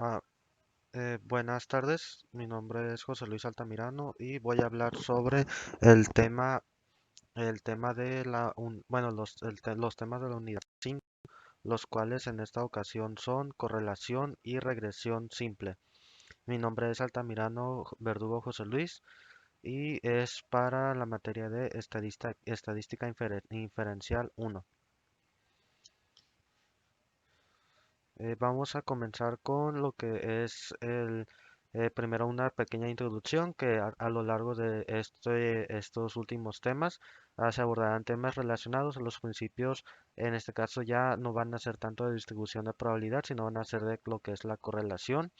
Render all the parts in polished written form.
Ah, Buenas tardes, mi nombre es José Luis Altamirano y voy a hablar sobre el tema, el tema de bueno, los temas de la unidad 5, los cuales en esta ocasión son correlación y regresión simple. Mi nombre es Altamirano Verdugo José Luis y es para la materia de estadística inferencial 1. Vamos a comenzar con lo que es primero una pequeña introducción que a lo largo de estos últimos temas se abordarán temas relacionados a los principios. En este caso ya no van a ser tanto de distribución de probabilidad, sino van a ser de lo que es la correlación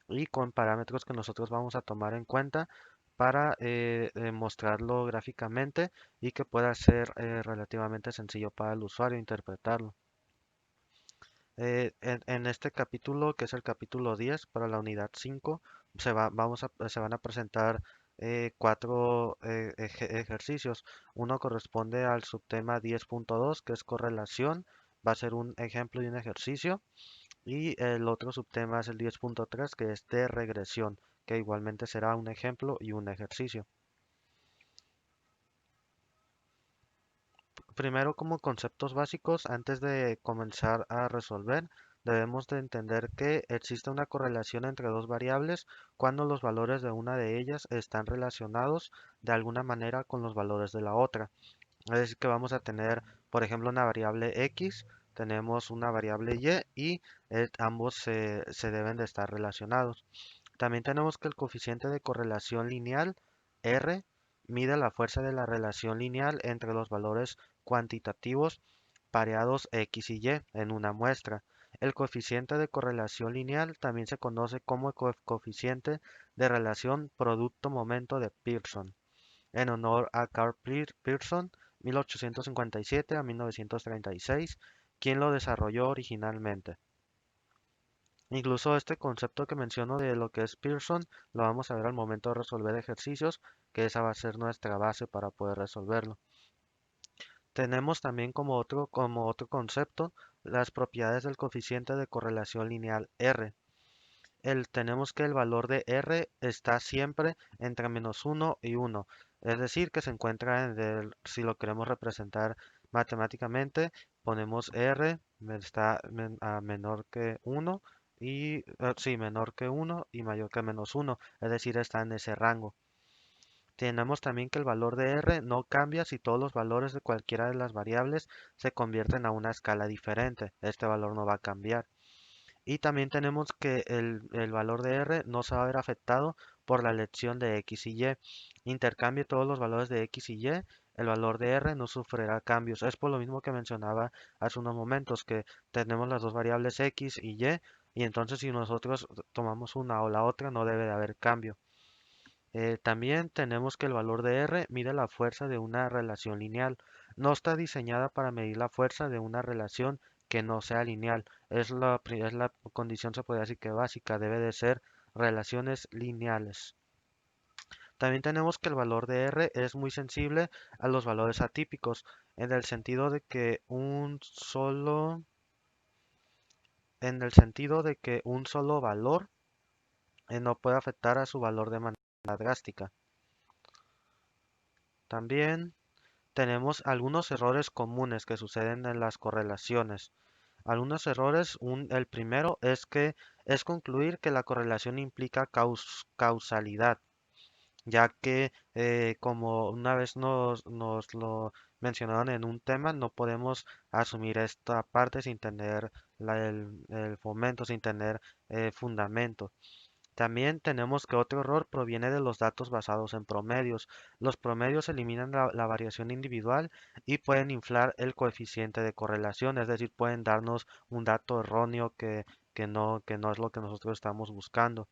y con parámetros que nosotros vamos a tomar en cuenta para mostrarlo gráficamente y que pueda ser relativamente sencillo para el usuario interpretarlo. En este capítulo, que es el capítulo 10 para la unidad 5, se van a presentar cuatro ejercicios. Uno corresponde al subtema 10.2, que es correlación, va a ser un ejemplo y un ejercicio. Y el otro subtema es el 10.3, que es de regresión, que igualmente será un ejemplo y un ejercicio. Primero, como conceptos básicos, antes de comenzar a resolver, debemos de entender que existe una correlación entre dos variables cuando los valores de una de ellas están relacionados de alguna manera con los valores de la otra. Es decir, que vamos a tener, por ejemplo, una variable x, tenemos una variable y ambos se deben de estar relacionados. También tenemos que el coeficiente de correlación lineal, R, mide la fuerza de la relación lineal entre los valores cuantitativos pareados x y y en una muestra. El coeficiente de correlación lineal también se conoce como coeficiente de relación producto-momento de Pearson, en honor a Carl Pearson, 1857 a 1936, quien lo desarrolló originalmente. Incluso este concepto que menciono de lo que es Pearson lo vamos a ver al momento de resolver ejercicios, que esa va a ser nuestra base para poder resolverlo. Tenemos también como otro concepto las propiedades del coeficiente de correlación lineal R. Tenemos que el valor de R está siempre entre -1 y 1, es decir, que se encuentra si lo queremos representar matemáticamente, ponemos R está a menor que 1 y sí, menor que 1 y mayor que -1, es decir, está en ese rango. Tenemos también que el valor de R no cambia si todos los valores de cualquiera de las variables se convierten a una escala diferente. Este valor no va a cambiar. Y también tenemos que el valor de R no se va a ver afectado por la elección de X y Y. Intercambie todos los valores de X y Y, el valor de R no sufrirá cambios. Es por lo mismo que mencionaba hace unos momentos, que tenemos las dos variables X y entonces si nosotros tomamos una o la otra no debe de haber cambio. También tenemos que el valor de R mide la fuerza de una relación lineal. No está diseñada para medir la fuerza de una relación que no sea lineal. Es la condición, se podría decir que básica, debe de ser relaciones lineales. También tenemos que el valor de R es muy sensible a los valores atípicos, en el sentido de que un solo valor no puede afectar a su valor de manera drástica. También tenemos algunos errores comunes que suceden en las correlaciones. Algunos errores, el primero es concluir que la correlación implica causalidad, ya que como una vez nos lo mencionaron en un tema, no podemos asumir esta parte sin tener el fomento, sin tener fundamento. También tenemos que otro error proviene de los datos basados en promedios. Los promedios eliminan la variación individual y pueden inflar el coeficiente de correlación, es decir, pueden darnos un dato erróneo que no es lo que nosotros estamos buscando.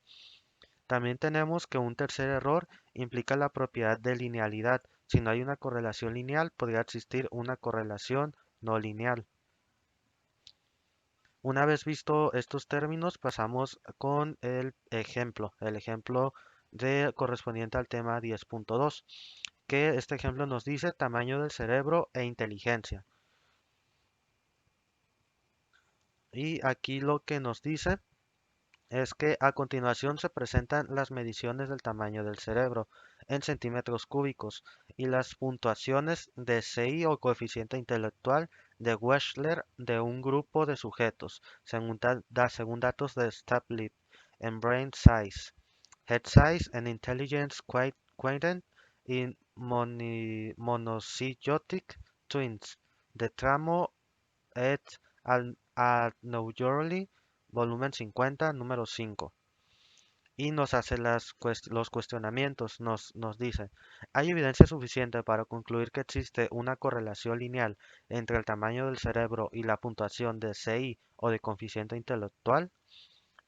También tenemos que un tercer error implica la propiedad de linealidad. Si no hay una correlación lineal, podría existir una correlación no lineal. Una vez visto estos términos, pasamos con el ejemplo correspondiente al tema 10.2, que este ejemplo nos dice tamaño del cerebro e inteligencia. Y aquí lo que nos dice es que a continuación se presentan las mediciones del tamaño del cerebro en centímetros cúbicos y las puntuaciones de CI o coeficiente intelectual de Wechsler de un grupo de sujetos, según datos de Stapley en Brain Size, Head Size and Intelligence Quotient in Monozygotic Twins, de Tramo et al New York, volumen 50, número 5. Y nos hace los cuestionamientos, nos dice, ¿hay evidencia suficiente para concluir que existe una correlación lineal entre el tamaño del cerebro y la puntuación de CI o de coeficiente intelectual?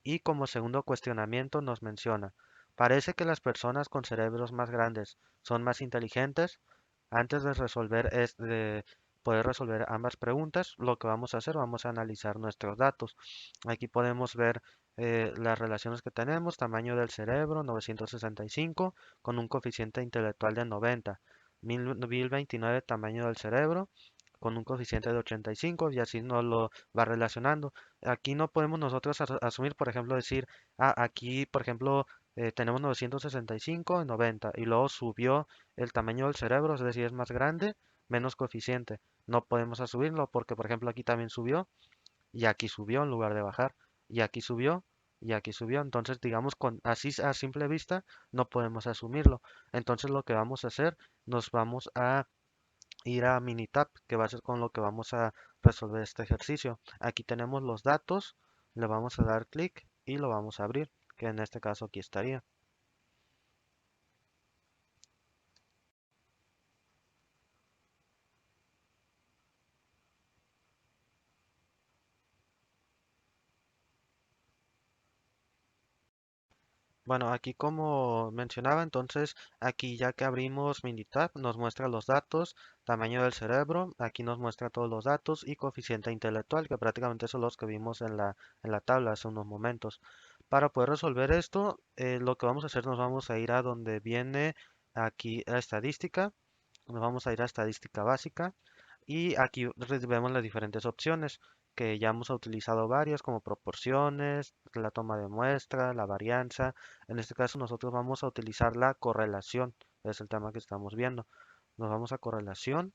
Y como segundo cuestionamiento nos menciona, ¿parece que las personas con cerebros más grandes son más inteligentes? Antes de poder resolver ambas preguntas, lo que vamos a hacer, vamos a analizar nuestros datos. Aquí podemos ver las relaciones que tenemos, tamaño del cerebro 965 con un coeficiente intelectual de 90, 1029 tamaño del cerebro con un coeficiente de 85 y así nos lo va relacionando. Aquí no podemos nosotros asumir, por ejemplo, decir, aquí, por ejemplo, tenemos 965 en 90 y luego subió el tamaño del cerebro, es decir, es más grande, menos coeficiente. No podemos asumirlo porque, por ejemplo, aquí también subió y aquí subió en lugar de bajar y aquí subió y aquí subió. Entonces, digamos, así a simple vista no podemos asumirlo. Entonces, lo que vamos a hacer, nos vamos a ir a Minitab, que va a ser con lo que vamos a resolver este ejercicio. Aquí tenemos los datos, le vamos a dar clic y lo vamos a abrir, que en este caso aquí estaría. Bueno, aquí como mencionaba, entonces aquí ya que abrimos Minitab nos muestra los datos, tamaño del cerebro, aquí nos muestra todos los datos y coeficiente intelectual, que prácticamente son los que vimos en la tabla hace unos momentos. Para poder resolver esto, lo que vamos a hacer, nos vamos a ir a donde viene aquí la estadística, nos vamos a ir a estadística básica y aquí vemos las diferentes opciones que ya hemos utilizado varias como proporciones, la toma de muestra, la varianza. En este caso nosotros vamos a utilizar la correlación, es el tema que estamos viendo. Nos vamos a correlación.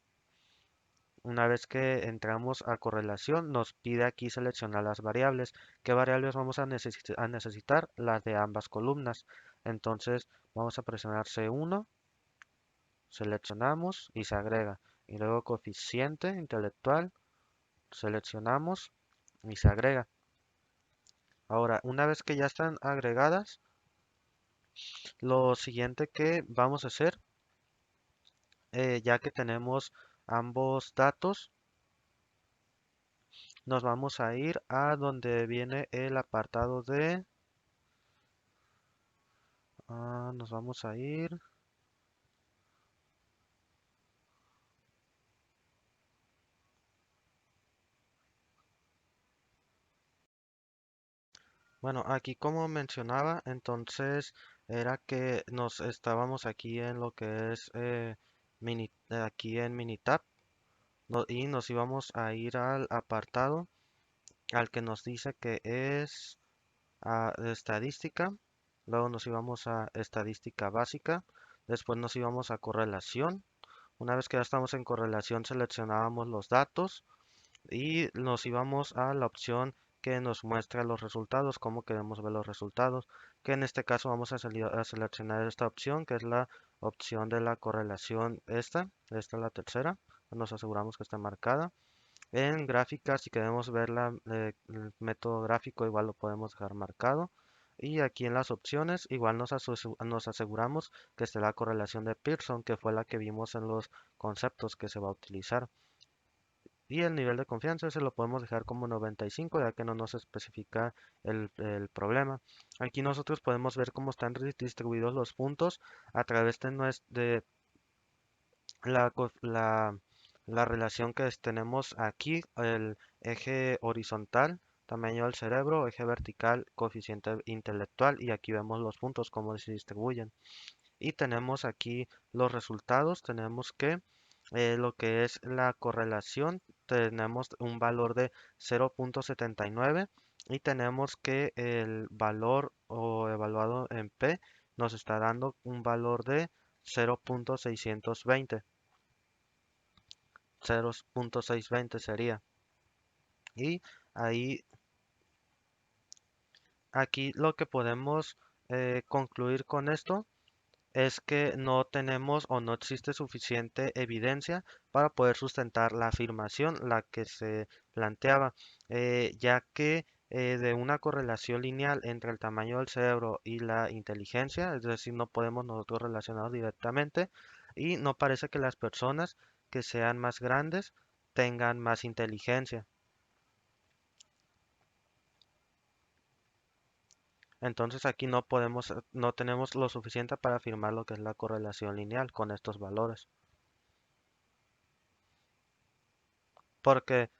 Una vez que entramos a correlación, nos pide aquí seleccionar las variables. ¿Qué variables vamos a necesitar? Las de ambas columnas. Entonces vamos a presionar C1, seleccionamos y se agrega. Y luego coeficiente intelectual, seleccionamos y se agrega. Ahora, una vez que ya están agregadas, lo siguiente que vamos a hacer, ya que tenemos ambos datos, nos vamos a ir a donde viene el apartado de... nos vamos a ir... Bueno, aquí como mencionaba, entonces era que nos estábamos aquí en lo que es aquí en Minitab y nos íbamos a ir al apartado al que nos dice que es estadística, luego nos íbamos a estadística básica, después nos íbamos a correlación. Una vez que ya estamos en correlación, seleccionábamos los datos y nos íbamos a la opción que nos muestra los resultados, cómo queremos ver los resultados, que en este caso vamos a seleccionar esta opción, que es la opción de la correlación esta es la tercera, nos aseguramos que está marcada. En gráfica, si queremos ver el método gráfico, igual lo podemos dejar marcado. Y aquí en las opciones, igual nos aseguramos que esté la correlación de Pearson, que fue la que vimos en los conceptos que se va a utilizar. Y el nivel de confianza se lo podemos dejar como 95, ya que no nos especifica el problema. Aquí nosotros podemos ver cómo están distribuidos los puntos a través de la, co- la, la relación que tenemos aquí, el eje horizontal, tamaño del cerebro, eje vertical, coeficiente intelectual, y aquí vemos los puntos, cómo se distribuyen. Y tenemos aquí los resultados, tenemos que lo que es la correlación. tenemos un valor de 0.79 y tenemos que el valor o evaluado en P nos está dando un valor de 0.620, 0.620 sería. Y ahí, aquí lo que podemos concluir con esto es que no tenemos o no existe suficiente evidencia para poder sustentar la afirmación, la que se planteaba, ya que de una correlación lineal entre el tamaño del cerebro y la inteligencia, es decir, no podemos nosotros relacionarnos directamente y no parece que las personas que sean más grandes tengan más inteligencia. Entonces aquí no podemos, no tenemos lo suficiente para afirmar lo que es la correlación lineal con estos valores. Porque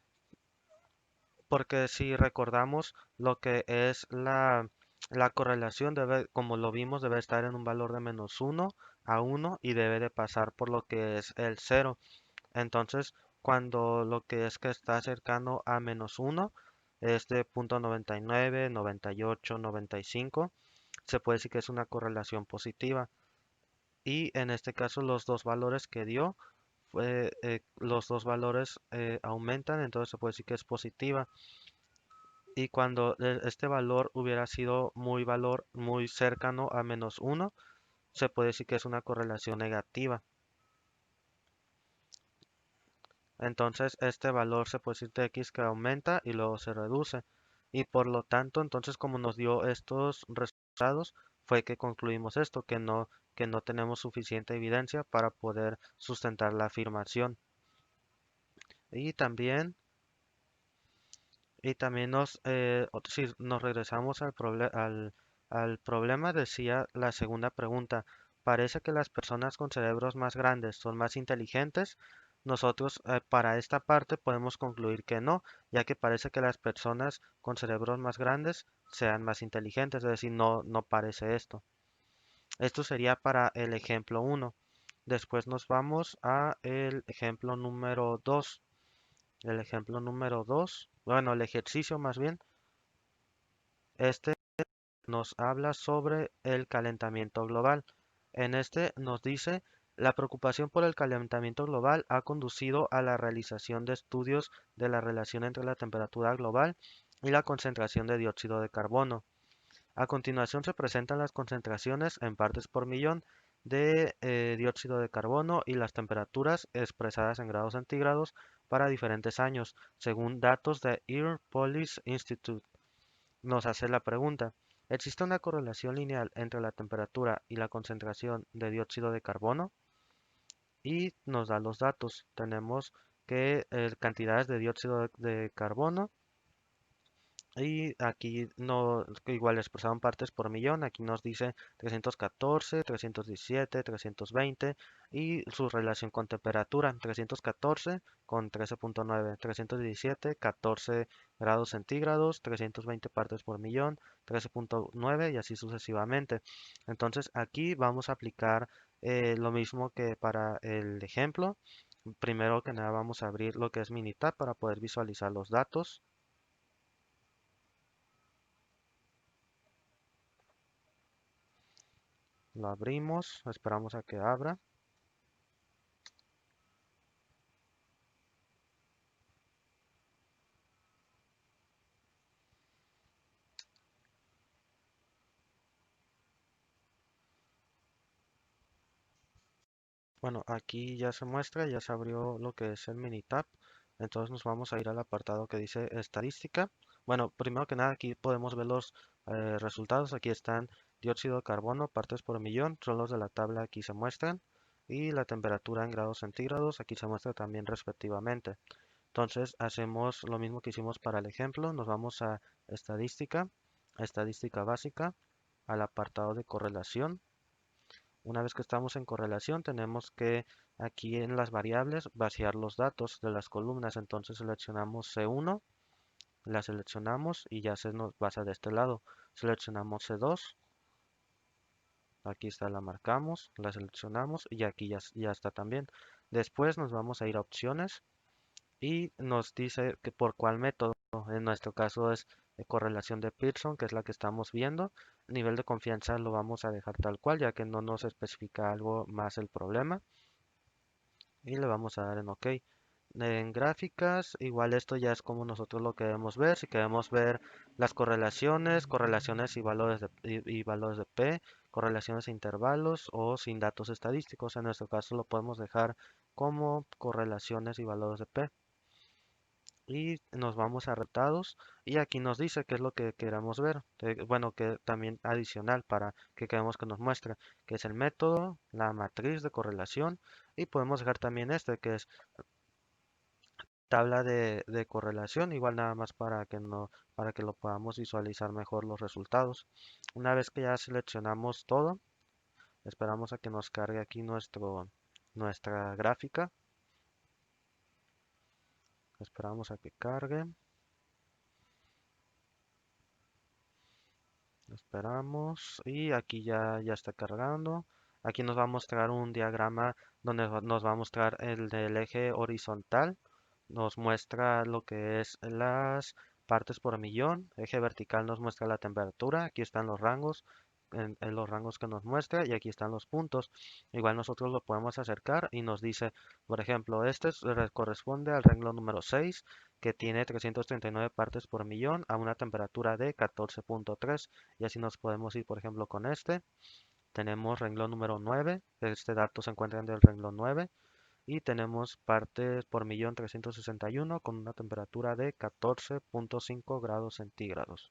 Porque si recordamos lo que es la correlación, debe, como lo vimos, debe estar en un valor de -1 a 1 y debe de pasar por lo que es el cero. Entonces, cuando lo que es que está cercano a -1 es de 0.99, 98, 95, se puede decir que es una correlación positiva. Y en este caso los dos valores que dio, los dos valores aumentan, entonces se puede decir que es positiva. Y cuando este valor hubiera sido muy cercano a -1, se puede decir que es una correlación negativa. Entonces este valor se puede decir de x que aumenta y luego se reduce. Y por lo tanto, entonces como nos dio estos resultados, fue que concluimos esto, que no tenemos suficiente evidencia para poder sustentar la afirmación. Y también si nos regresamos al problema, decía la segunda pregunta, ¿parece que las personas con cerebros más grandes son más inteligentes? Nosotros para esta parte podemos concluir que no, ya que parece que las personas con cerebros más grandes sean más inteligentes, es decir, no parece esto. Esto sería para el ejemplo uno. Después nos vamos a el ejemplo número 2. El ejemplo número 2, bueno, el ejercicio más bien, este nos habla sobre el calentamiento global. En este nos dice, la preocupación por el calentamiento global ha conducido a la realización de estudios de la relación entre la temperatura global y la concentración de dióxido de carbono. A continuación se presentan las concentraciones en partes por millón de dióxido de carbono y las temperaturas expresadas en grados centígrados para diferentes años, según datos de Air Police Institute. Nos hace la pregunta, ¿existe una correlación lineal entre la temperatura y la concentración de dióxido de carbono? Y nos da los datos. Tenemos que cantidades de dióxido de carbono y aquí no, igual expresaron partes por millón, aquí nos dice 314, 317, 320 y su relación con temperatura, 314 con 13.9, 317, 14 grados centígrados, 320 partes por millón, 13.9 y así sucesivamente. Entonces aquí vamos a aplicar lo mismo que para el ejemplo. Primero que nada vamos a abrir lo que es Minitab para poder visualizar los datos. Lo abrimos, esperamos a que abra. Bueno, aquí ya se muestra, ya se abrió lo que es el mini tab. Entonces nos vamos a ir al apartado que dice estadística. Bueno, primero que nada aquí podemos ver los resultados. Aquí están dióxido de carbono, partes por millón, son los de la tabla aquí se muestran. Y la temperatura en grados centígrados, aquí se muestra también respectivamente. Entonces hacemos lo mismo que hicimos para el ejemplo. Nos vamos estadística, a estadística básica, al apartado de correlación. Una vez que estamos en correlación, tenemos que aquí en las variables vaciar los datos de las columnas. Entonces seleccionamos C1, la seleccionamos y ya se nos basa de este lado. Seleccionamos C2, aquí está, la marcamos, la seleccionamos y aquí ya está también. Después nos vamos a ir a opciones y nos dice que por cuál método. En nuestro caso es correlación de Pearson, que es la que estamos viendo. Nivel de confianza lo vamos a dejar tal cual, ya que no nos especifica algo más el problema. Y le vamos a dar en OK. En gráficas, igual esto ya es como nosotros lo queremos ver. Si queremos ver las correlaciones, correlaciones y valores de P, correlaciones e intervalos o sin datos estadísticos. En nuestro caso lo podemos dejar como correlaciones y valores de P. Y nos vamos a resultados y aquí nos dice qué es lo que queramos ver. Bueno, que también adicional para que queremos que nos muestre, que es el método, la matriz de correlación y podemos dejar también este que es tabla de correlación, igual nada más para que no, para que lo podamos visualizar mejor los resultados. Una vez que ya seleccionamos todo, esperamos a que nos cargue aquí nuestra gráfica. Esperamos a que cargue. Esperamos y aquí ya está cargando. Aquí nos va a mostrar un diagrama donde nos va a mostrar el del eje horizontal. Nos muestra lo que es las partes por millón. Eje vertical nos muestra la temperatura. Aquí están los rangos, en los rangos que nos muestra y aquí están los puntos. Igual nosotros lo podemos acercar y nos dice, por ejemplo, corresponde al renglón número 6 que tiene 339 partes por millón a una temperatura de 14.3 y así nos podemos ir, por ejemplo, con este. Tenemos renglón número 9, este dato se encuentra en el renglón 9 y tenemos partes por millón 361 con una temperatura de 14.5 grados centígrados.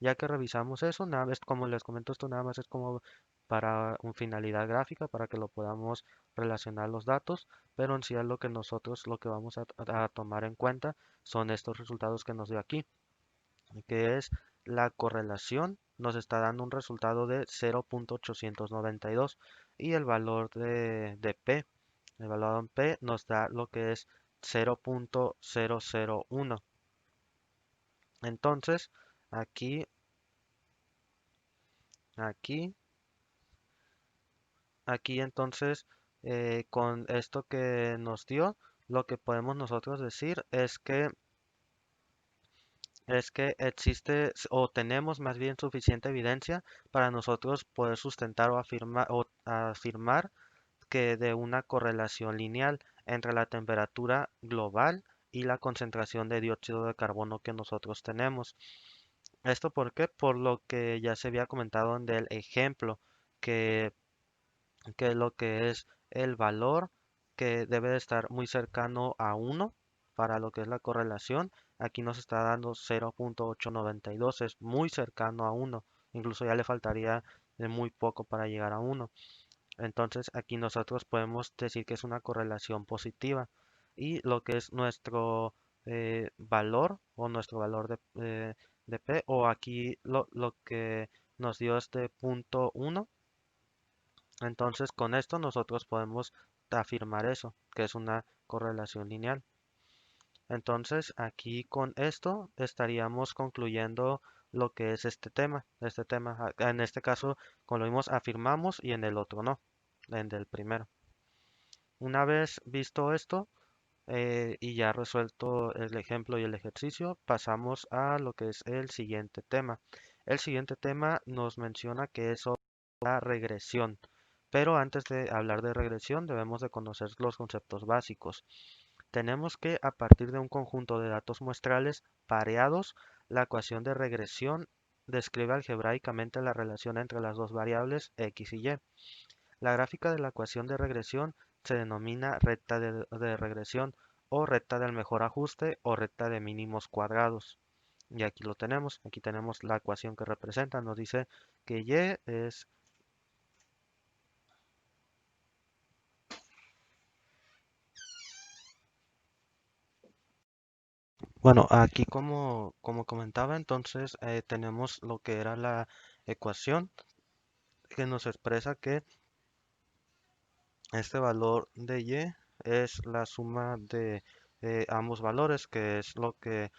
Ya que revisamos eso, nada más, como les comento, esto nada más es como para una finalidad gráfica, para que lo podamos relacionar los datos, pero en sí es lo que nosotros lo que vamos a tomar en cuenta son estos resultados que nos dio aquí, que es la correlación, nos está dando un resultado de 0.892 y el valor de P, el valor en P nos da lo que es 0.001. Entonces, aquí, aquí Aquí entonces, con esto que nos dio, lo que podemos nosotros decir es que existe o tenemos más bien suficiente evidencia para nosotros poder sustentar o afirmar que de una correlación lineal entre la temperatura global y la concentración de dióxido de carbono que nosotros tenemos. ¿Esto por qué? Por lo que ya se había comentado en el ejemplo, que que lo que es el valor que debe de estar muy cercano a 1 para lo que es la correlación. Aquí nos está dando 0.892, es muy cercano a 1, incluso ya le faltaría de muy poco para llegar a 1. Entonces aquí nosotros podemos decir que es una correlación positiva y lo que es nuestro valor o nuestro valor de P o aquí lo que nos dio este punto 1. Entonces, con esto nosotros podemos afirmar eso, que es una correlación lineal. Entonces, aquí con esto estaríamos concluyendo lo que es este tema. En este caso, como lo vimos, afirmamos y en el otro no, en el primero. Una vez visto esto y ya resuelto el ejemplo y el ejercicio, pasamos a lo que es el siguiente tema. El siguiente tema nos menciona que es la regresión. Pero antes de hablar de regresión debemos de conocer los conceptos básicos. Tenemos que a partir de un conjunto de datos muestrales pareados, la ecuación de regresión describe algebraicamente la relación entre las dos variables x y y. La gráfica de la ecuación de regresión se denomina recta de regresión o recta del mejor ajuste o recta de mínimos cuadrados. Y aquí lo tenemos. Aquí tenemos la ecuación que representa. Nos dice que y es. Bueno, aquí como comentaba, entonces tenemos lo que era la ecuación que nos expresa que este valor de y es la suma de ambos valores, que es lo que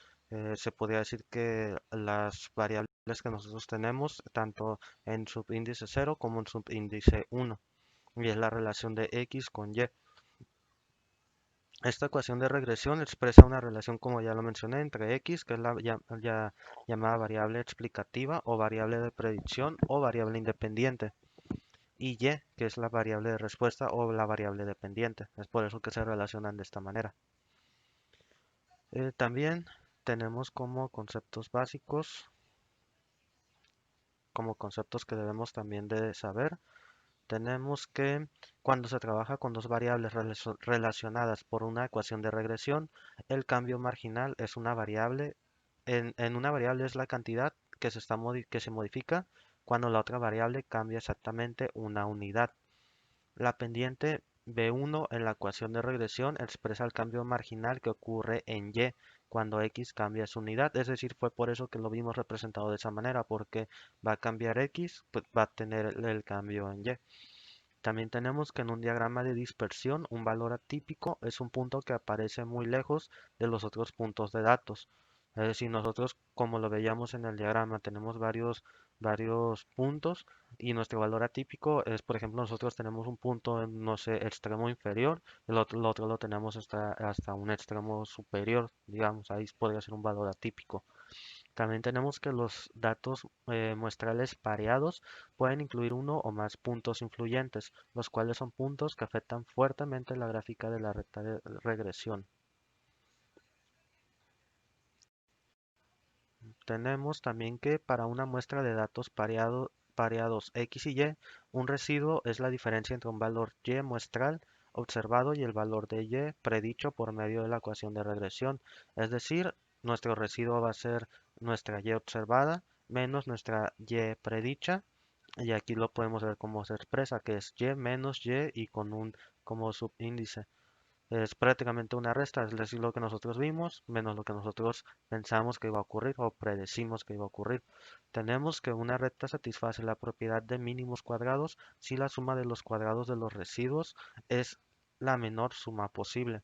se podría decir que las variables que nosotros tenemos, tanto en subíndice 0 como en subíndice 1, y es la relación de x con y. Esta ecuación de regresión expresa una relación, como ya lo mencioné, entre x, que es la llamada variable explicativa o variable de predicción o variable independiente, y y, que es la variable de respuesta o la variable dependiente. Es por eso que se relacionan de esta manera. También tenemos como conceptos que debemos también de saber. Tenemos que cuando se trabaja con dos variables relacionadas por una ecuación de regresión, el cambio marginal es una variable. En una variable es la cantidad que se modifica cuando la otra variable cambia exactamente una unidad. La pendiente B1 en la ecuación de regresión expresa el cambio marginal que ocurre en Y cuando X cambia su unidad. Es decir, fue por eso que lo vimos representado de esa manera, porque va a cambiar X, pues va a tener el cambio en Y. También tenemos que en un diagrama de dispersión, un valor atípico es un punto que aparece muy lejos de los otros puntos de datos. Es decir, nosotros, como lo veíamos en el diagrama, tenemos varios puntos y nuestro valor atípico es, por ejemplo, nosotros tenemos un punto en, no sé, extremo inferior, el otro lo tenemos hasta un extremo superior, digamos, ahí podría ser un valor atípico. También tenemos que los datos muestrales pareados pueden incluir uno o más puntos influyentes, los cuales son puntos que afectan fuertemente la gráfica de la recta de regresión. Tenemos también que para una muestra de datos pareados X y Y, un residuo es la diferencia entre un valor Y muestral observado y el valor de Y predicho por medio de la ecuación de regresión. Es decir, nuestro residuo va a ser nuestra Y observada menos nuestra Y predicha. Y aquí lo podemos ver cómo se expresa, que es Y menos Y y con un como subíndice. Es prácticamente una resta, es decir, lo que nosotros vimos menos lo que nosotros pensamos que iba a ocurrir o predecimos que iba a ocurrir. Tenemos que una recta satisface la propiedad de mínimos cuadrados si la suma de los cuadrados de los residuos es la menor suma posible.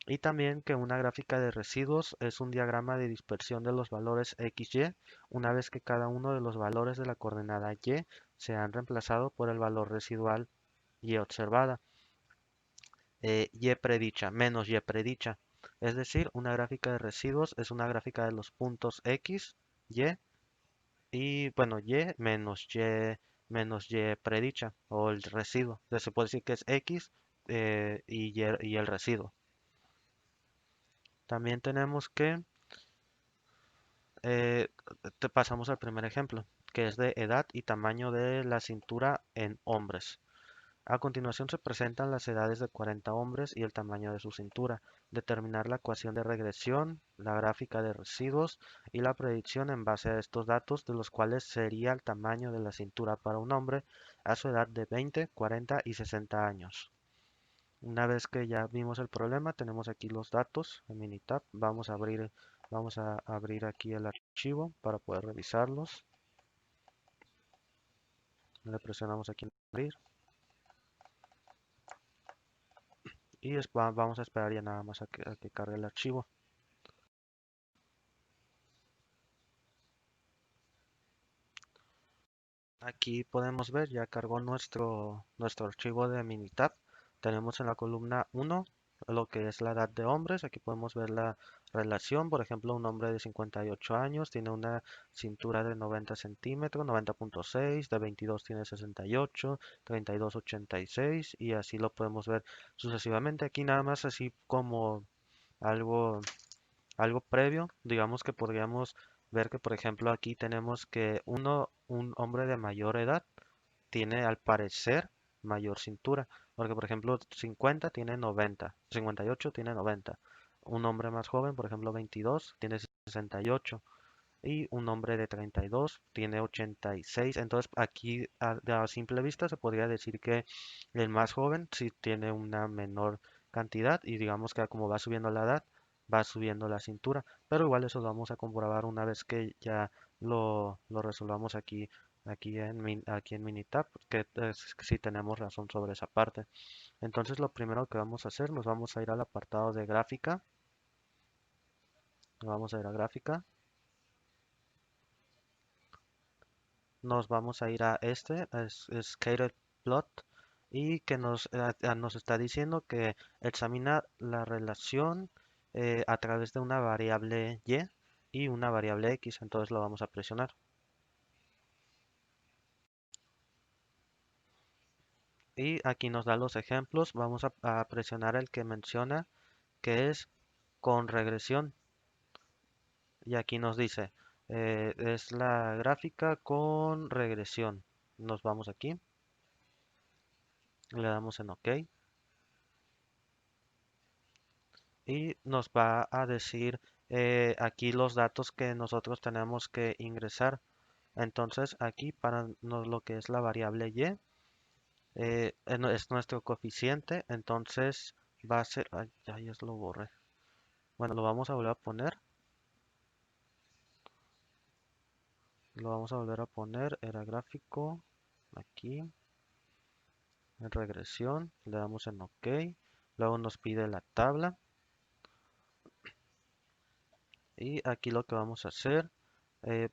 Y también que una gráfica de residuos es un diagrama de dispersión de los valores x, y, una vez que cada uno de los valores de la coordenada y se han reemplazado por el valor residual y observada. Y predicha menos y predicha. Es decir, una gráfica de residuos es una gráfica de los puntos x, y bueno, menos y predicha o el residuo. Entonces se puede decir que es x y el residuo. También tenemos que eh, pasamos al primer ejemplo, que es de edad y tamaño de la cintura en hombres. A continuación se presentan las edades de 40 hombres y el tamaño de su cintura. Determinar la ecuación de regresión, la gráfica de residuos y la predicción en base a estos datos, de los cuales sería el tamaño de la cintura para un hombre a su edad de 20, 40 y 60 años. Una vez que ya vimos el problema, tenemos aquí los datos en Minitab. Vamos a abrir aquí el archivo para poder revisarlos. Le presionamos aquí en abrir y vamos a esperar ya nada más a que cargue el archivo. Aquí podemos ver, ya cargó nuestro archivo de Minitab. Tenemos en la columna 1 lo que es la edad de hombres. Aquí podemos ver la relación. Por ejemplo, un hombre de 58 años tiene una cintura de 90 centímetros, 90.6, de 22 tiene 68, 32, 86 y así lo podemos ver sucesivamente. Aquí nada más así como algo algo previo, digamos que podríamos ver que, por ejemplo, aquí tenemos que un hombre de mayor edad tiene al parecer mayor cintura, porque por ejemplo 50 tiene 90, 58 tiene 90. Un hombre más joven, por ejemplo 22, tiene 68 y un hombre de 32 tiene 86. Entonces aquí a simple vista se podría decir que el más joven sí tiene una menor cantidad y digamos que como va subiendo la edad, va subiendo la cintura. Pero igual eso lo vamos a comprobar una vez que ya lo resolvamos aquí en Minitab, que sí tenemos razón sobre esa parte. Entonces lo primero que vamos a hacer, nos vamos a ir al apartado de gráfica. Vamos a ir a gráfica. Nos vamos a ir a Scattered Plot. y que nos está diciendo que examina la relación a través de una variable y una variable x. Entonces lo vamos a presionar. Y aquí nos da los ejemplos. Vamos a presionar el que menciona que es con regresión. Y aquí nos dice, es la gráfica con regresión. Nos vamos aquí, le damos en OK y nos va a decir aquí los datos que nosotros tenemos que ingresar. Entonces aquí para lo que es la variable y, es nuestro coeficiente, entonces va a ser, ay, ya lo borré. Bueno, lo vamos a volver a poner, era gráfico, aquí, en regresión, le damos en OK, luego nos pide la tabla y aquí lo que vamos a hacer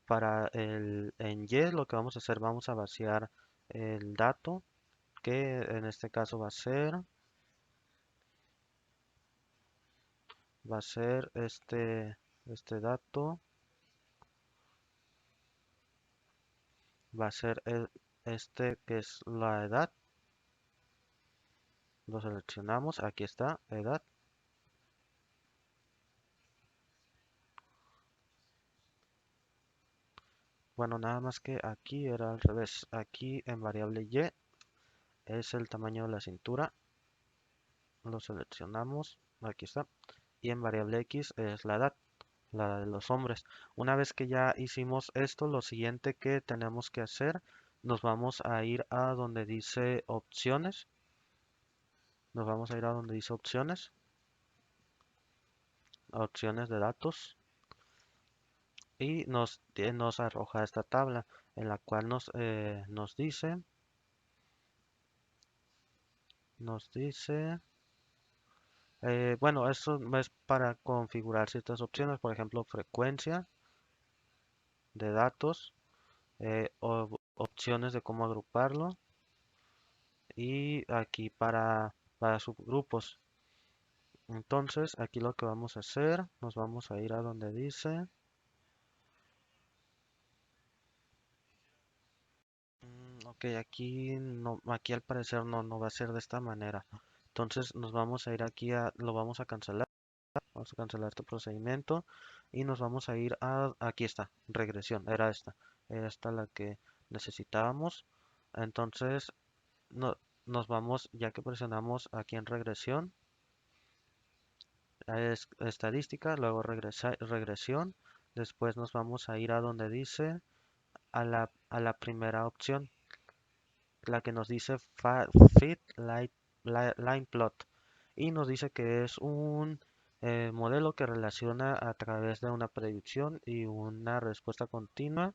para en Y, lo que vamos a hacer, vamos a vaciar el dato, que en este caso va a ser este dato, va a ser este que es la edad, lo seleccionamos, aquí está, edad. Bueno, nada más que aquí era al revés, aquí en variable Y es el tamaño de la cintura, lo seleccionamos, aquí está, y en variable X es la edad, la de los hombres. Una vez que ya hicimos esto, lo siguiente que tenemos que hacer, nos vamos a ir a donde dice opciones, opciones de datos, y nos arroja esta tabla en la cual nos dice, bueno, eso es para configurar ciertas opciones, por ejemplo, frecuencia de datos, opciones de cómo agruparlo y aquí para subgrupos. Entonces, aquí lo que vamos a hacer, nos vamos a ir a donde dice, ok, aquí no, aquí al parecer no va a ser de esta manera. Entonces, nos vamos a ir aquí lo vamos a cancelar este procedimiento y nos vamos a ir aquí está, regresión, era esta la que necesitábamos. Entonces, no, nos vamos, ya que presionamos aquí en regresión, es estadística, luego regresión, después nos vamos a ir a donde dice a la primera opción, la que nos dice Fit Line Plot, y nos dice que es un modelo que relaciona a través de una predicción y una respuesta continua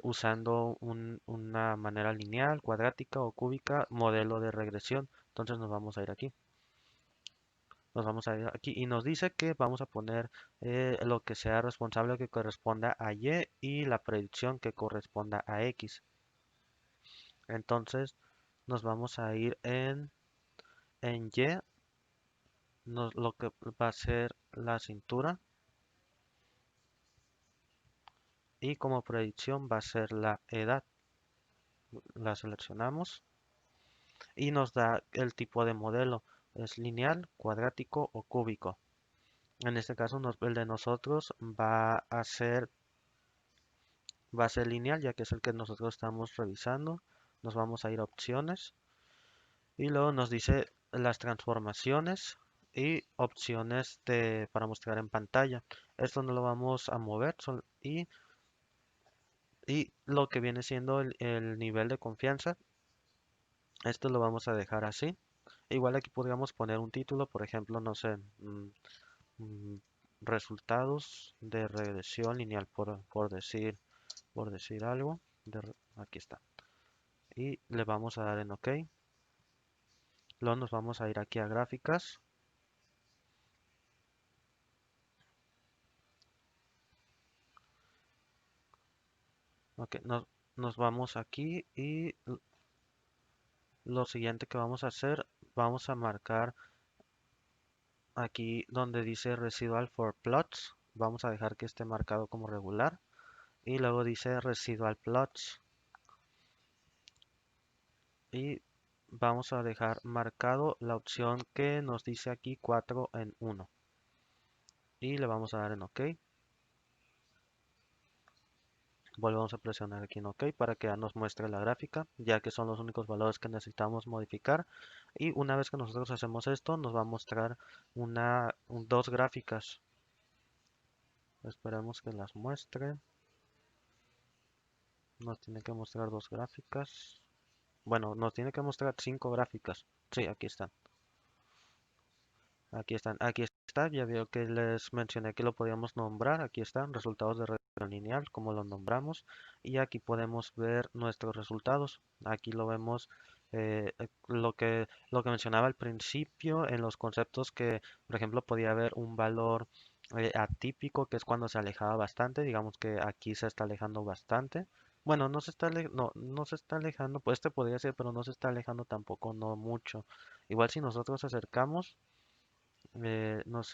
usando una manera lineal, cuadrática o cúbica, modelo de regresión. Entonces nos vamos a ir aquí y nos dice que vamos a poner lo que sea responsable que corresponda a y la predicción que corresponda a X. Entonces nos vamos a ir en Y, lo que va a ser la cintura y como predicción va a ser la edad. La seleccionamos y nos da el tipo de modelo. Es lineal, cuadrático o cúbico. En este caso el de nosotros va a ser lineal, ya que es el que nosotros estamos revisando. Nos vamos a ir a opciones y luego nos dice las transformaciones y opciones para mostrar en pantalla. Esto no lo vamos a mover y lo que viene siendo el nivel de confianza, esto lo vamos a dejar así. Igual aquí podríamos poner un título, por ejemplo, no sé, mm, resultados de regresión lineal, por decir algo. Aquí está. Y le vamos a dar en OK. Luego nos vamos a ir aquí a gráficas. Ok, nos vamos aquí y Lo siguiente que vamos a hacer, vamos a marcar aquí donde dice residual for plots. Vamos a dejar que esté marcado como regular. Y luego dice residual plots. Y vamos a dejar marcado la opción que nos dice aquí 4 en 1. Y le vamos a dar en OK. Volvemos a presionar aquí en OK para que ya nos muestre la gráfica, ya que son los únicos valores que necesitamos modificar. Y una vez que nosotros hacemos esto, nos va a mostrar dos gráficas. Esperemos que las muestre. Nos tiene que mostrar dos gráficas. Bueno, nos tiene que mostrar 5 gráficas. Sí, aquí están. Aquí están. Aquí está. Ya veo que les mencioné que lo podíamos nombrar. Aquí están resultados de regresión lineal, como lo nombramos. Y aquí podemos ver nuestros resultados. Aquí lo vemos lo que mencionaba al principio en los conceptos que, por ejemplo, podía haber un valor atípico, que es cuando se alejaba bastante. Digamos que aquí se está alejando bastante. Bueno, no se está alejando, pues este podría ser, pero no se está alejando tampoco, no mucho. Igual si nosotros acercamos,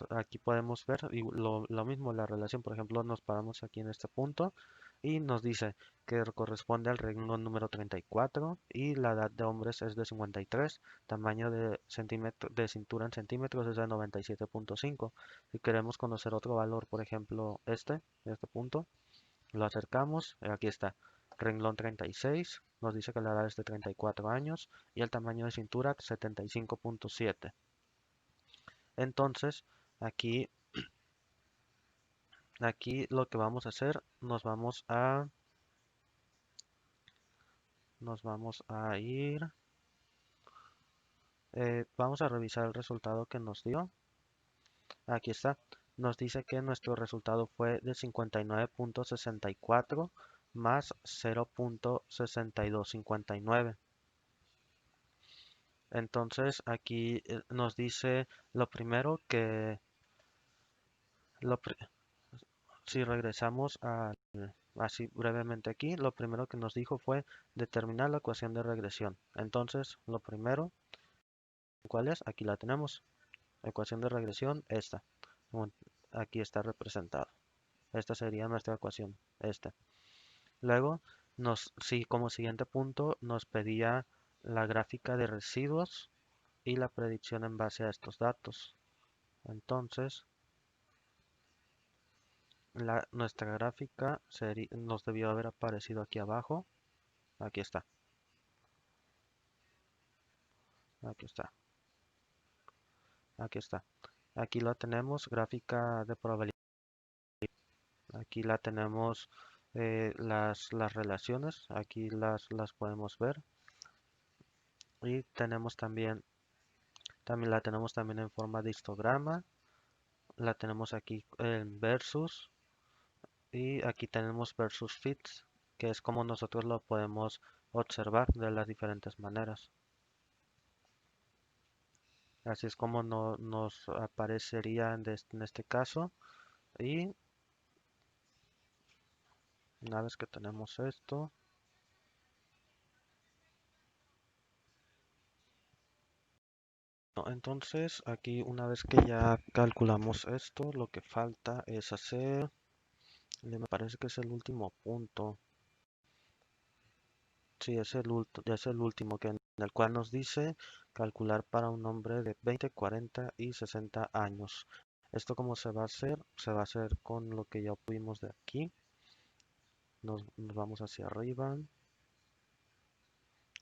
aquí podemos ver y lo mismo, la relación. Por ejemplo, nos paramos aquí en este punto y nos dice que corresponde al renglón número 34 y la edad de hombres es de 53, tamaño de cintura en centímetros es de 97.5. Si queremos conocer otro valor, por ejemplo este punto, lo acercamos, aquí está, renglón 36, nos dice que la edad es de 34 años y el tamaño de cintura 75.7. Entonces, aquí, aquí lo que vamos a hacer, nos vamos a ir, vamos a revisar el resultado que nos dio. Aquí está. Nos dice que nuestro resultado fue de 59.64 más 0.6259. Entonces, aquí nos dice lo primero que, lo, pri- si regresamos así brevemente aquí, lo primero que nos dijo fue determinar la ecuación de regresión. Entonces, lo primero, ¿cuál es? Aquí la tenemos. Ecuación de regresión, esta. Bueno, aquí está representada. Esta sería nuestra ecuación, esta. Luego, si como siguiente punto nos pedía la gráfica de residuos y la predicción en base a estos datos. Entonces, nuestra gráfica nos debió haber aparecido aquí abajo. Aquí está, aquí está, aquí está. Aquí la tenemos, gráfica de probabilidad. Aquí la tenemos las relaciones, aquí las podemos ver. Y también la tenemos también en forma de histograma. La tenemos aquí en versus. Y aquí tenemos versus fits, que es como nosotros lo podemos observar de las diferentes maneras. Así es como nos aparecería en este caso. Y una vez que tenemos esto, entonces aquí una vez que ya calculamos esto, lo que falta es hacer, me parece que es el último punto. Sí, es el último en el cual nos dice calcular para un hombre de 20, 40 y 60 años. Esto cómo se va a hacer, se va a hacer con lo que ya obtuvimos de aquí. Nos vamos hacia arriba,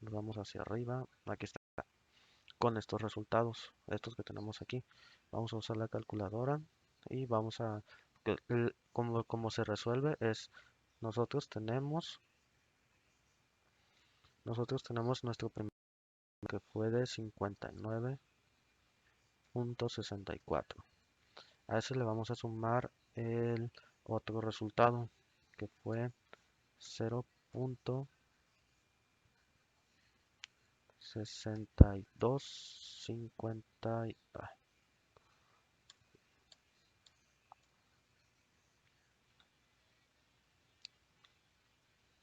nos vamos hacia arriba. Aquí está, con estos resultados, estos que tenemos aquí. Vamos a usar la calculadora y vamos a, como se resuelve es, nosotros tenemos, nosotros tenemos nuestro primer que fue de 59.64. A ese le vamos a sumar el otro resultado que fue 0.6250.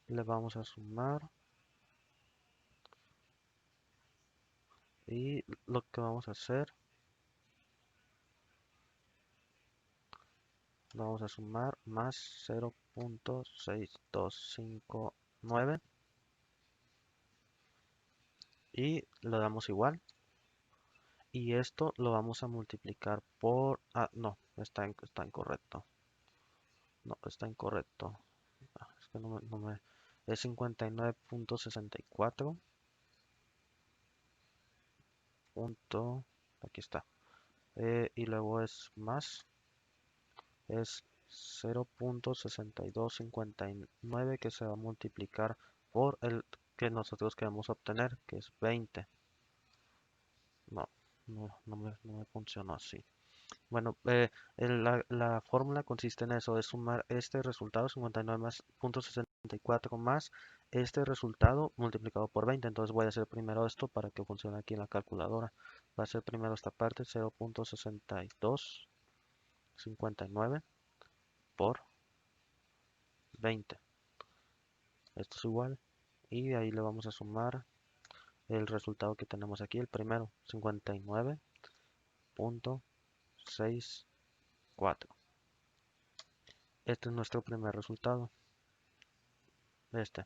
Le vamos a sumar Y lo que vamos a hacer, lo vamos a sumar más 0.6259 y lo damos igual. Y esto lo vamos a multiplicar por... Ah, no, está incorrecto. No, está incorrecto. Es que no me... Es 59.64 punto... Aquí está. Y luego es más. Es 0.6259 que se va a multiplicar por el que nosotros queremos obtener, que es 20. No, no me funcionó así. Bueno, la fórmula consiste en eso, es sumar este resultado 59 más punto 64 más este resultado multiplicado por 20. Entonces voy a hacer primero esto para que funcione aquí en la calculadora. Va a ser primero esta parte 0.6259 por 20. Esto es igual. Y de ahí le vamos a sumar el resultado que tenemos aquí, el primero, 59.64. Este es nuestro primer resultado. Este.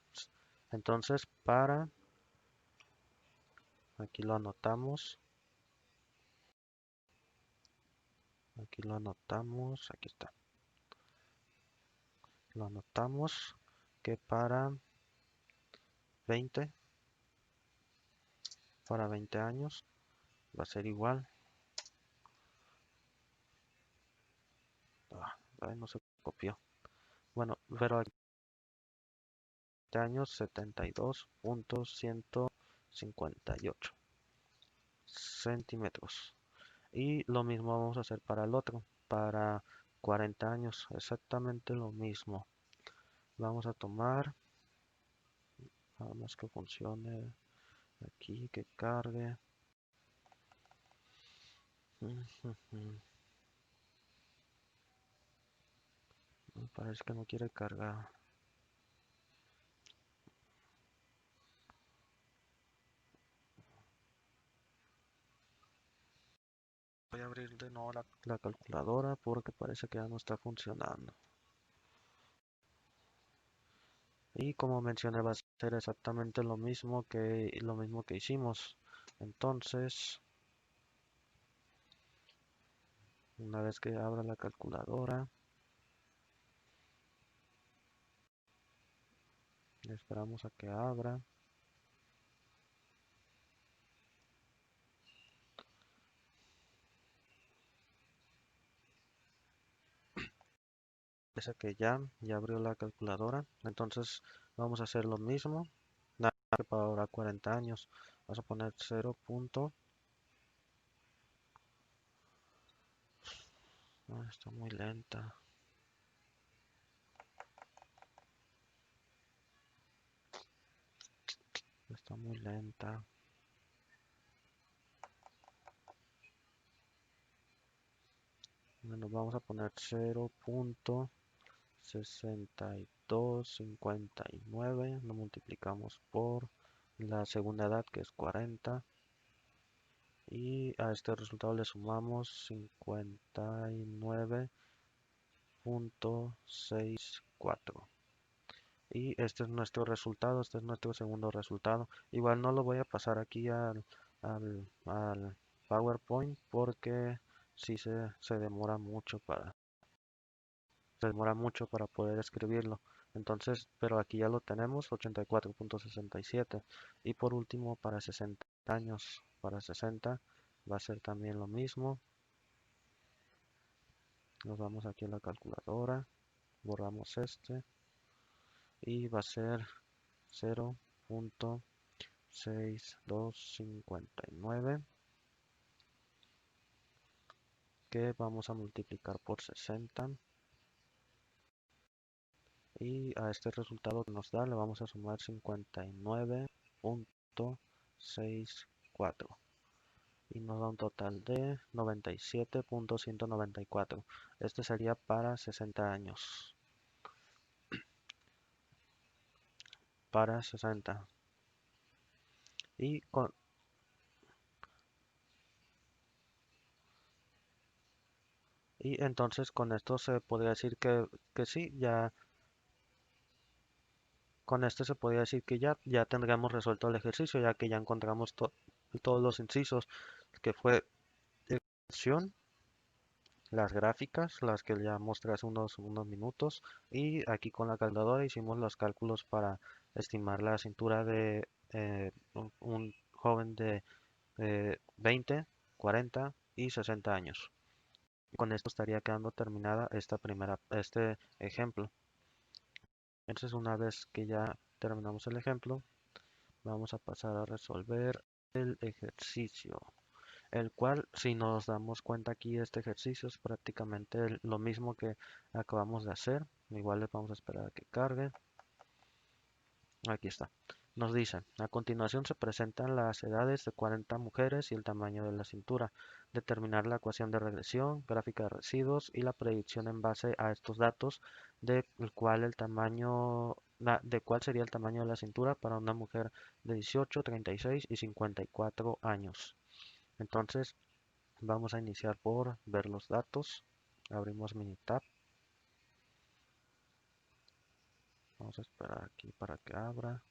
Entonces, aquí lo anotamos. Aquí lo anotamos. Aquí está. Lo anotamos que para 20 años va a ser igual. No se copió. Bueno, pero aquí años 72.158 centímetros. Y lo mismo vamos a hacer para el otro, para 40 años, exactamente lo mismo. Vamos a tomar, nada más que funcione aquí, que cargue. Me parece que no quiere cargar. Voy a abrir de nuevo la calculadora porque parece que ya no está funcionando. Y como mencioné, va a ser exactamente lo mismo que hicimos. Entonces, una vez que abra la calculadora, esperamos a que abra. Parece que ya abrió la calculadora. Entonces vamos a hacer lo mismo. Nada que para ahora 40 años. Vamos a poner 0. Está muy lenta. Está muy lenta. Bueno, vamos a poner 0.6259. Lo multiplicamos por la segunda edad, que es 40. Y a este resultado le sumamos 59.64. Y este es nuestro resultado, este es nuestro segundo resultado. Igual no lo voy a pasar aquí al PowerPoint porque sí se demora mucho para poder escribirlo. Entonces, pero aquí ya lo tenemos, 84.67. Y por último, para 60 años, para 60 va a ser también lo mismo. Nos vamos aquí a la calculadora, borramos este y va a ser 0.6259 que vamos a multiplicar por 60 y a este resultado que nos da le vamos a sumar 59.64 y nos da un total de 97.194. Este sería para 60 años. Para 60. Y Y entonces con esto se podría decir que sí, ya con esto se podría decir que ya tendríamos resuelto el ejercicio, ya que ya encontramos todos los incisos, que fue expresión, las gráficas, las que ya mostré hace unos minutos, y aquí con la calculadora hicimos los cálculos para estimar la cintura de un joven de 20, 40 y 60 años. Con esto estaría quedando terminada este ejemplo. Entonces, una vez que ya terminamos el ejemplo, vamos a pasar a resolver el ejercicio, el cual, si nos damos cuenta aquí, este ejercicio es prácticamente lo mismo que acabamos de hacer. Igual les vamos a esperar a que cargue. Aquí está. Nos dice, a continuación se presentan las edades de 40 mujeres y el tamaño de la cintura. Determinar la ecuación de regresión, gráfica de residuos y la predicción en base a estos datos de cuál sería el tamaño de la cintura para una mujer de 18, 36 y 54 años. Entonces, vamos a iniciar por ver los datos. Abrimos Minitab. Vamos a esperar aquí para que abra.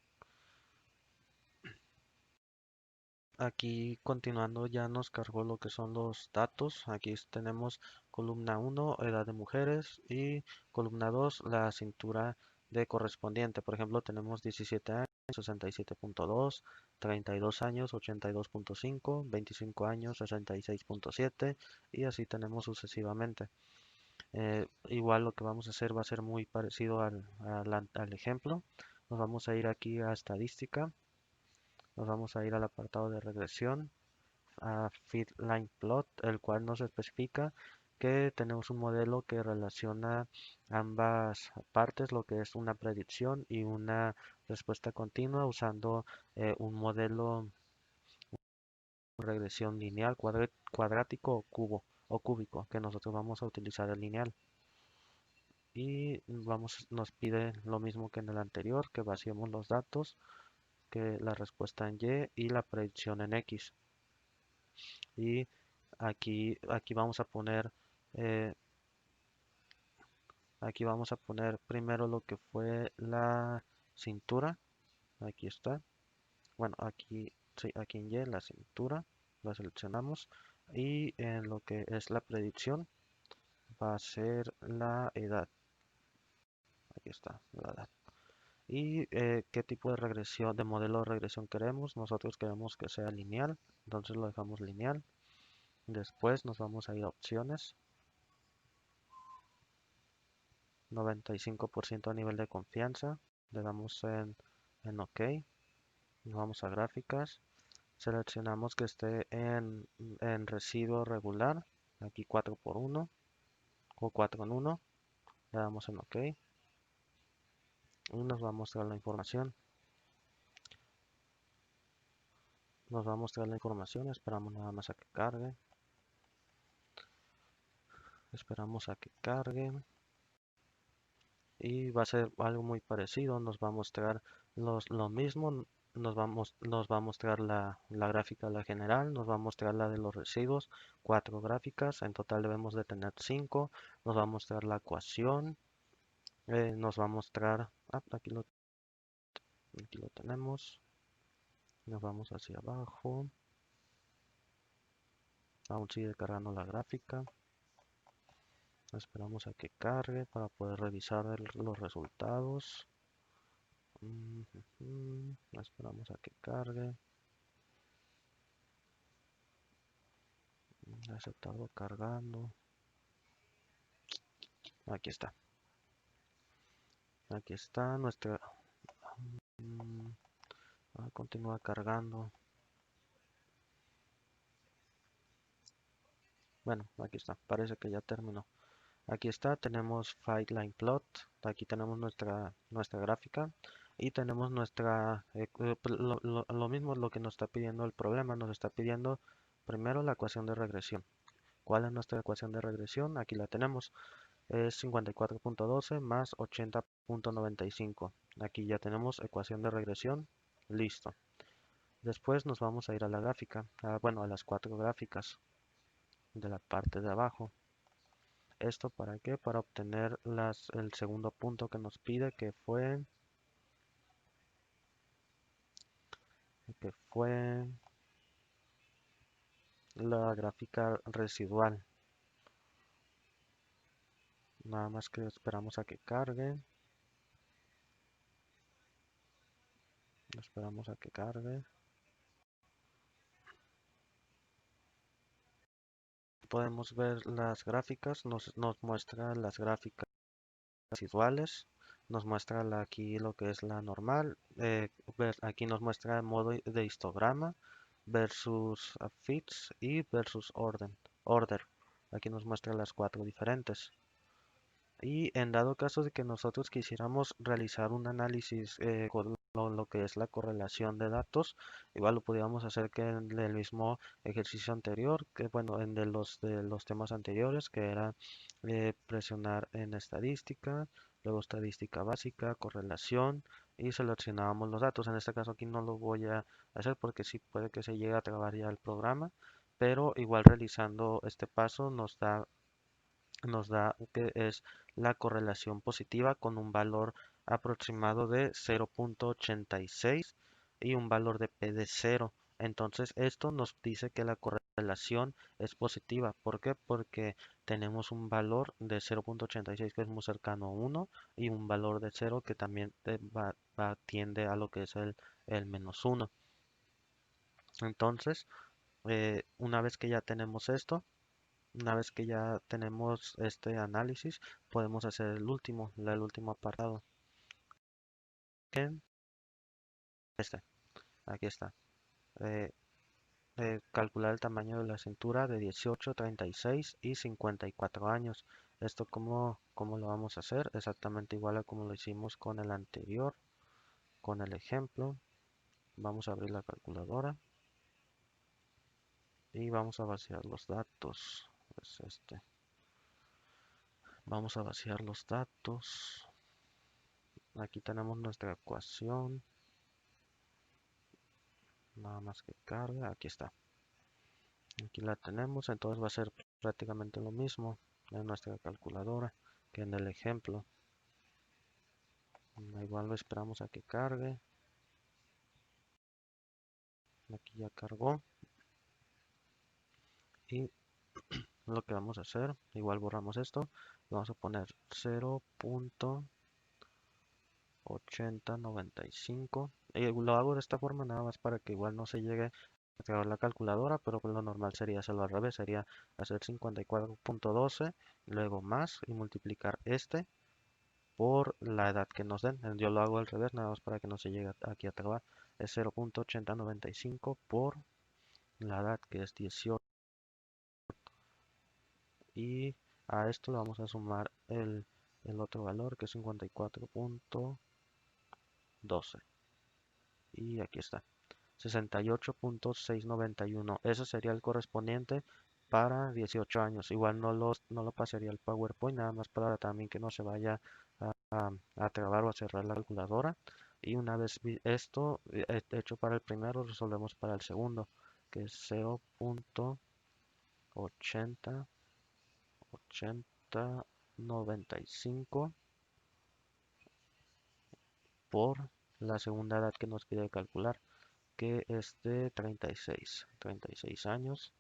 Aquí continuando ya nos cargó lo que son los datos. Aquí tenemos columna 1, edad de mujeres, y columna 2, la cintura de correspondiente. Por ejemplo, tenemos 17 años, 67.2, 32 años, 82.5, 25 años, 66.7 y así tenemos sucesivamente. Igual lo que vamos a hacer va a ser muy parecido al ejemplo. Nos vamos a ir aquí a estadística. Nos vamos a ir al apartado de regresión, a Fit Line Plot, el cual nos especifica que tenemos un modelo que relaciona ambas partes, lo que es una predicción y una respuesta continua, usando un modelo de regresión lineal, cuadrático o cúbico, que nosotros vamos a utilizar el lineal. Y nos pide lo mismo que en el anterior, que vaciemos los datos, que la respuesta en Y la predicción en X. Y aquí eh, vamos a poner primero lo que fue la cintura. Aquí está. Bueno, aquí, sí, aquí en Y, la cintura, la seleccionamos. Y en lo que es la predicción, va a ser la edad. Aquí está, la edad. Y qué tipo de regresión, de modelo de regresión queremos. Nosotros queremos que sea lineal, entonces lo dejamos lineal. Después nos vamos a ir a opciones. 95% a nivel de confianza. Le damos en OK. Nos vamos a gráficas. Seleccionamos que esté en residuo regular. Aquí 4x1 o 4 en 1. Le damos en OK. Y nos va a mostrar la información. Nos va a mostrar la información. Esperamos nada más a que cargue. Esperamos a que cargue. Y va a ser algo muy parecido. Nos va a mostrar lo mismo. Nos va a mostrar la gráfica, la general, nos va a mostrar la de los residuos, 4 gráficas, en total debemos de tener 5, nos va a mostrar la ecuación, nos va a mostrar, aquí lo tenemos, nos vamos hacia abajo, aún sigue cargando la gráfica, esperamos a que cargue para poder revisar los resultados, esperamos a que cargue. Ya se tardó cargando. Aquí está. Aquí está nuestra. mm, Continúa cargando. Bueno, aquí está. Parece que ya terminó. Aquí está. Tenemos Fight Line Plot. Aquí tenemos nuestra gráfica. Y tenemos lo mismo es lo que nos está pidiendo el problema. Nos está pidiendo primero la ecuación de regresión. ¿Cuál es nuestra ecuación de regresión? Aquí la tenemos. Es 54.12 más 80.95. Aquí ya tenemos ecuación de regresión. Listo. Después nos vamos a ir a la gráfica. Bueno, a las 4 gráficas de la parte de abajo. ¿Esto para qué? Para obtener el segundo punto que nos pide, que fue la gráfica residual. Nada más que esperamos a que cargue. Esperamos a que cargue. Podemos ver las gráficas, nos muestra las gráficas residuales, nos muestra aquí lo que es la normal, aquí nos muestra el modo de histograma versus fits y versus order. Aquí nos muestra las cuatro diferentes. Y en dado caso de que nosotros quisiéramos realizar un análisis con lo que es la correlación de datos, igual lo podríamos hacer que en el mismo ejercicio anterior, que bueno, de los temas anteriores, que era presionar en estadística, luego estadística básica, correlación y seleccionábamos los datos. En este caso aquí no lo voy a hacer porque sí puede que se llegue a trabar ya el programa, pero igual realizando este paso nos da que es la correlación positiva con un valor aproximado de 0.86 y un valor de P de 0. Entonces esto nos dice que la correlación es positiva. ¿Por qué? Porque tenemos un valor de 0.86 que es muy cercano a 1 y un valor de 0 que también tiende a lo que es el menos 1. Entonces, una vez que ya tenemos esto, una vez que ya tenemos este análisis, podemos hacer el último apartado. Que este, aquí está. Eh, calcular el tamaño de la cintura de 18, 36 y 54 años. Esto cómo lo vamos a hacer, exactamente igual a como lo hicimos con el anterior, con el ejemplo. Vamos a abrir la calculadora y vamos a vaciar los datos. Es este. Vamos a vaciar los datos. Aquí tenemos nuestra ecuación. Nada más que carga, aquí está. Aquí la tenemos, entonces va a ser prácticamente lo mismo en nuestra calculadora que en el ejemplo. Igual lo esperamos a que cargue. Aquí ya cargó. Y lo que vamos a hacer, igual borramos esto. Vamos a poner 0.8095. Y lo hago de esta forma nada más para que igual no se llegue a acabar la calculadora, pero pues lo normal sería hacerlo al revés, sería hacer 54.12, luego más y multiplicar este por la edad que nos den. Yo lo hago al revés, nada más para que no se llegue aquí a trabar. Es 0.8095 por la edad que es 18. Y a esto le vamos a sumar el otro valor que es 54.12. Y aquí está. 68.691. Ese sería el correspondiente para 18 años. Igual no lo pasaría al PowerPoint, nada más para también que no se vaya a trabar o a cerrar la calculadora. Y una vez esto hecho para el primero, resolvemos para el segundo, que es 0.8095 por la segunda edad que nos pide calcular, que es de 36 años.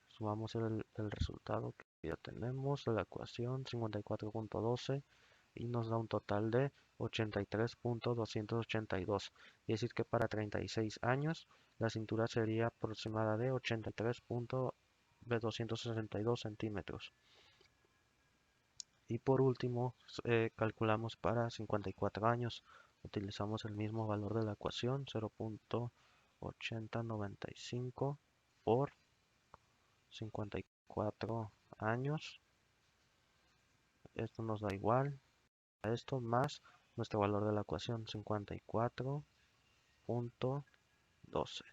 Sumamos el resultado que ya tenemos de la ecuación 54.12 y nos da un total de 83.282. Es decir que para 36 años la cintura sería aproximada de 83.262 centímetros. Y por último, calculamos para 54 años. Utilizamos el mismo valor de la ecuación, 0.8095 por 54 años. Esto nos da igual a esto más nuestro valor de la ecuación, 54.12.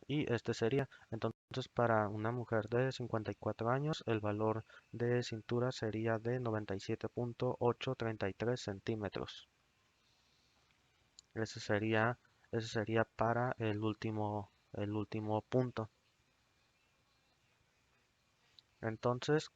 Y este sería, entonces, para una mujer de 54 años, el valor de cintura sería de 97.833 centímetros. Ese sería, ese sería para el último punto. Entonces,